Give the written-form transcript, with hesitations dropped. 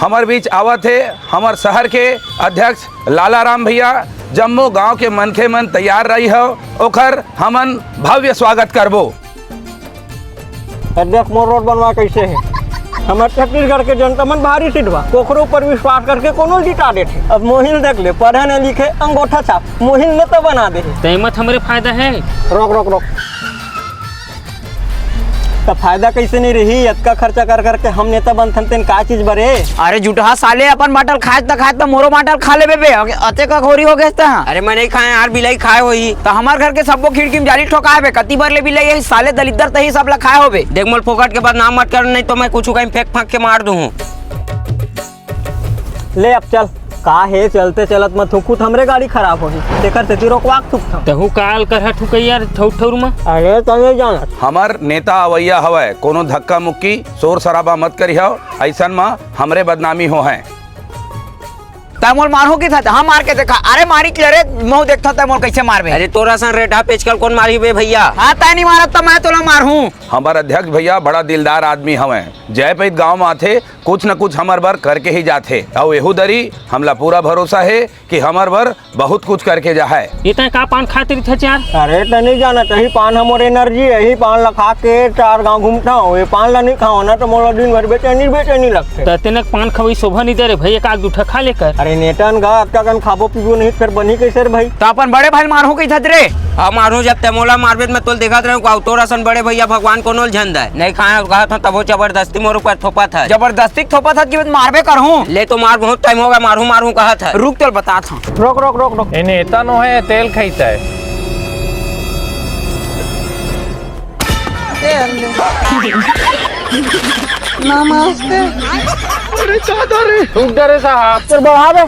हमार बीच आवत है हमार शहर के अध्यक्ष लाला राम भैया। जम्मू गांव के मनखे मन तैयार रही हो ओखर हमन भव्य स्वागत करबो। अध्यक्ष मोर रोड बनवा कैसे है? हमारे छत्तीसगढ़ के जनता मन भारी सीट बा, कोकरो पर विश्वास करके कोनो जिता देते। अब मोहिल देख ले, पढ़े न लिखे अंगूठा छाप मोहिल ने तो बना दे। तैमत हमारे फायदा है। रोक रोक रोक, तो फायदा कैसे नहीं रही? इतना खर्चा कर करके हम नेता बनथन तेन का चीज बरे? अरे जुटहा साले अपन बाटल खाए तो मोरो बाटल खा ले बे। अते का खोरी हो गए। अरे मैं नहीं खाए यार, बिलाई खाए होई। तो हमार घर के सबको खिड़की में जाली ठोकाए बे। कति बार ले बिलाई यही साले दलिद्दर तही सब ला खाए होबे। देख मोल फोकट के बाद नाम मत कर, नहीं तो मैं कुछ कहीं फेंक फाक के मार दूं। ले अब चल, का है चलते चलत मत थूकू, हमरे गाड़ी खराब होगी तेकर से रोकवाक थूक। तहु काल कर ठुक यार ठौर ठौर में। अरे तने जाना हमार नेता अवैया हवै, कोनो धक्का मुक्की शोर शराबा मत करी हो, ऐसन में हमरे बदनामी हो है। तमोल मारो की था हम मार के देखा। अरे मारी के रे मुंह देखता तमोल कैसे मारबे। अरे तोरा सन रेठा पेचकल कौन मारी बे भैया? हां तय नहीं मारत तो मैं तोला मारहूं। हमार अध्यक्ष भैया बड़ा दिलदार आदमी हवे। जयपैत गांव में आथे कुछ न कुछ हमार बर करके ही जाथे और एहू दरी हमला पूरा भरोसा है कि हमार बर बहुत कुछ करके जा है। इतना का पान खाते थे यार? अरे तने जाना तही पान हमारे एनर्जी यही पान ला खा के 4 गांव घूमता हूँ। ये पान ला नहीं खाओ ना तो मोला दिन भर बेचैनी लगते। तो तेनक पान खवई शोभा नहीं दे रे भैया, का दूठा खा लेकर। अरे नेतन गा अतका खाबो पीबो नहीं फिर बनी कैसे रे भाई? तो अपन बड़े भाई मारो की था रे। हम मारू जब तेमोला मारबे मैं तोल देखत रहूं। तोरा सन बड़े भैया भगवान कोनो झंड है नहीं खाए कहा था, तब वो जबरदस्ती मोर ऊपर थोपा था। जबरदस्ती थोपा था कि मारबे करहूं। ले तो मार, बहुत टाइम हो गया मारू कहा था। रुक तो बता था। रोक रोक रोक रोक, ये नेता नो है तेल खाईता है। रुक जा रे साहब, फिर बढ़ावे।